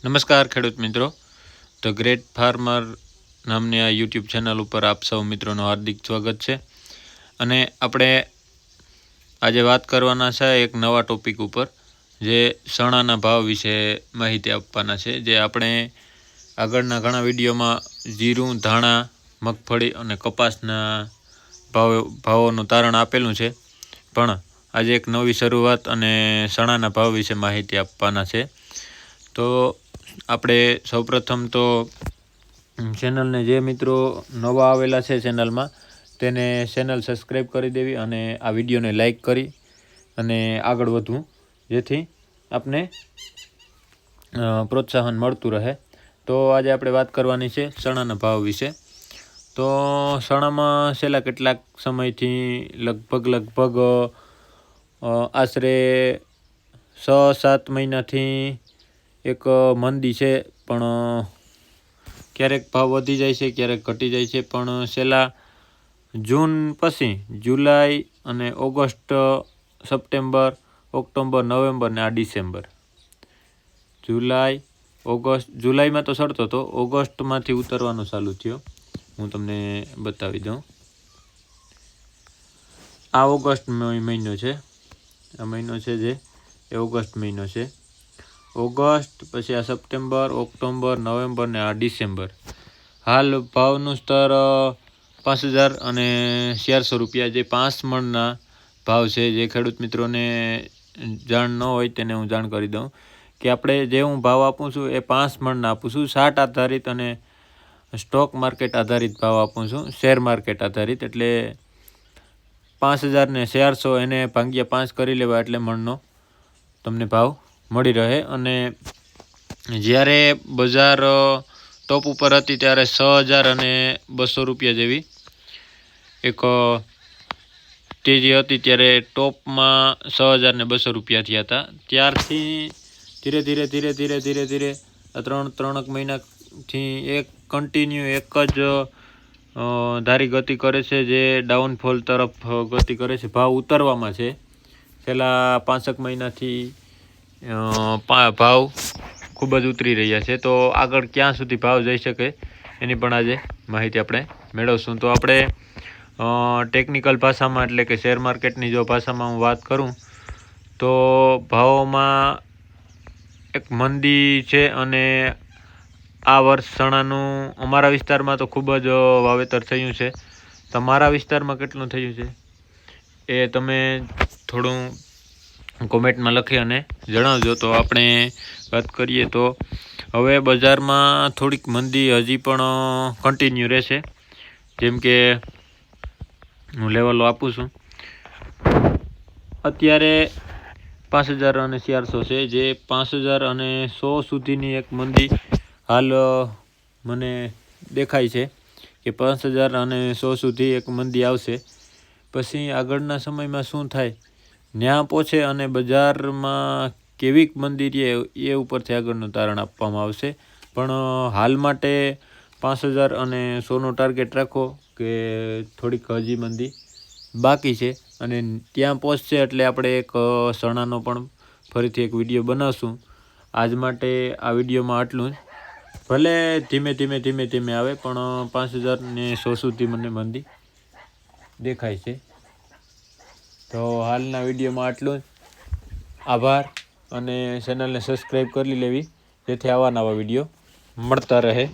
નમસ્કાર ખેડૂત મિત્રો, ધ ગ્રેટ ફાર્મર નામની આ યુટ્યુબ ચેનલ ઉપર આપ સૌ મિત્રોનું હાર્દિક સ્વાગત છે. અને આપણે આજે વાત કરવાના છે એક નવા ટોપિક ઉપર, જે ચણાના ભાવ વિશે માહિતી આપવાના છે. જે આપણે આગળના ઘણા વિડીયોમાં જીરું, ધાણા, મગફળી અને કપાસના ભાવોનું તારણ આપેલું છે, પણ આજે એક નવી શરૂઆત અને ચણાના ભાવ વિશે માહિતી આપવાના છે. તો આપણે સૌપ્રથમ તો ચેનલને જે મિત્રો નવા આવેલા છે ચેનલમાં, તેને ચેનલ સબસ્ક્રાઈબ કરી દેવી અને આ વિડીયોને લાઈક કરી અને આગળ વધવું, જેથી આપને પ્રોત્સાહન મળતું રહે. તો આજે આપણે વાત કરવાની છે ચણાના ભાવ વિશે. તો ચણામાં છેલ્લા કેટલાક સમયથી લગભગ આશરે 6-7 મહિનાથી એક મંદી છે, પણ ક્યારેક ભાવ વધી જાય છે, ક્યારેક ઘટી જાય છે. પણ છેલ્લા જૂન પછી જુલાઈ અને ઓગસ્ટ, સપ્ટેમ્બર, ઓક્ટોબર, નવેમ્બર ને આ ડિસેમ્બર, જુલાઈમાં તો સડતો હતો, ઓગસ્ટમાંથી ઉતરવાનું ચાલુ થયો. હું તમને બતાવી દઉં. આ ઓગસ્ટ મહિનો છે, આ મહિનો છે જે એ ઓગસ્ટ મહિનો છે. ઓગસ્ટ પછી આ સપ્ટેમ્બર, ઓક્ટોબર, નવેમ્બર ને આ ડિસેમ્બર. હાલ ભાવનું સ્તર 5,000 અને 400 રૂપિયા, જે 5 મણના ભાવ છે. જે ખેડૂત મિત્રોને જાણ ન હોય તેને હું જાણ કરી દઉં કે આપણે જે હું ભાવ આપું છું એ 5 મણના આપું છું. છાટ આધારિત અને સ્ટોક માર્કેટ આધારિત ભાવ આપું છું, શેર માર્કેટ આધારિત. એટલે 5,000 ને 400 એને ભાગ્યા 5 કરી લેવા એટલે મણનો તમને ભાવ મળી રહે. અને જ્યારે બજાર ટોપ ઉપર હતી ત્યારે 6,000 અને 200 રૂપિયા જેવી એક તેજી હતી. ત્યારે ટોપમાં 6,000 ને 200 રૂપિયા થયા હતા. ત્યારથી ધીરે ધીરે 3 મહિનાથી એક કન્ટિન્યુ એક જ ધારી ગતિ કરે છે, જે ડાઉનફોલ તરફ ગતિ કરે છે. ભાવ ઉતરવામાં છે. છેલ્લા 5 મહિનાથી ભાવ ખૂબ જ ઉતરી રહ્યા છે. તો આગળ ક્યાં સુધી ભાવ જઈ શકે એની પણ આજે માહિતી આપણે મેળવશું. તો આપણે ટેકનિકલ ભાષામાં, એટલે કે શેર માર્કેટની જો ભાષામાં હું વાત કરું તો ભાવોમાં એક મંદી છે. અને આ વર્ષ ચણાનું અમારા વિસ્તારમાં તો ખૂબ જ વાવેતર થયું છે. તમારા વિસ્તારમાં કેટલું થયું છે એ તમે થોડું કોમેન્ટમાં લખી અને જણાવજો. તો આપણે વાત કરીએ તો હવે બજારમાં થોડીક મંદી હજી પણ કન્ટિન્યુ રહેશે. જેમ કે હું લેવલો આપું છું, અત્યારે 5,000 અને 400 છે. જે 5,000 અને 100 સુધીની એક મંદી હાલ મને દેખાય છે કે 5,000 અને 100 સુધી એક મંદી આવશે. પછી આગળના સમયમાં શું થાય, ન્યા પહોંચે અને બજારમાં કેવી મંદી રહે એ ઉપરથી આગળનું તારણ આપવામાં આવશે. પણ હાલ માટે 5,000 અને 100નો ટાર્ગેટ રાખો કે થોડીક હજી મંદી બાકી છે. અને ત્યાં પહોંચશે એટલે આપણે એક ચણાનો પણ ફરીથી એક વિડીયો બનાવશું. આજ માટે આ વિડીયોમાં આટલું જ. ભલે ધીમે ધીમે આવે, પણ 5,000 ને 100 સુધી મને મંદી દેખાય છે. તો હાલના વિડીયોમાં આટલું જ. આભાર. અને ચેનલને સબસ્ક્રાઈબ કરી લેવી, જેથી આવા નવા વિડીયો મળતા રહે.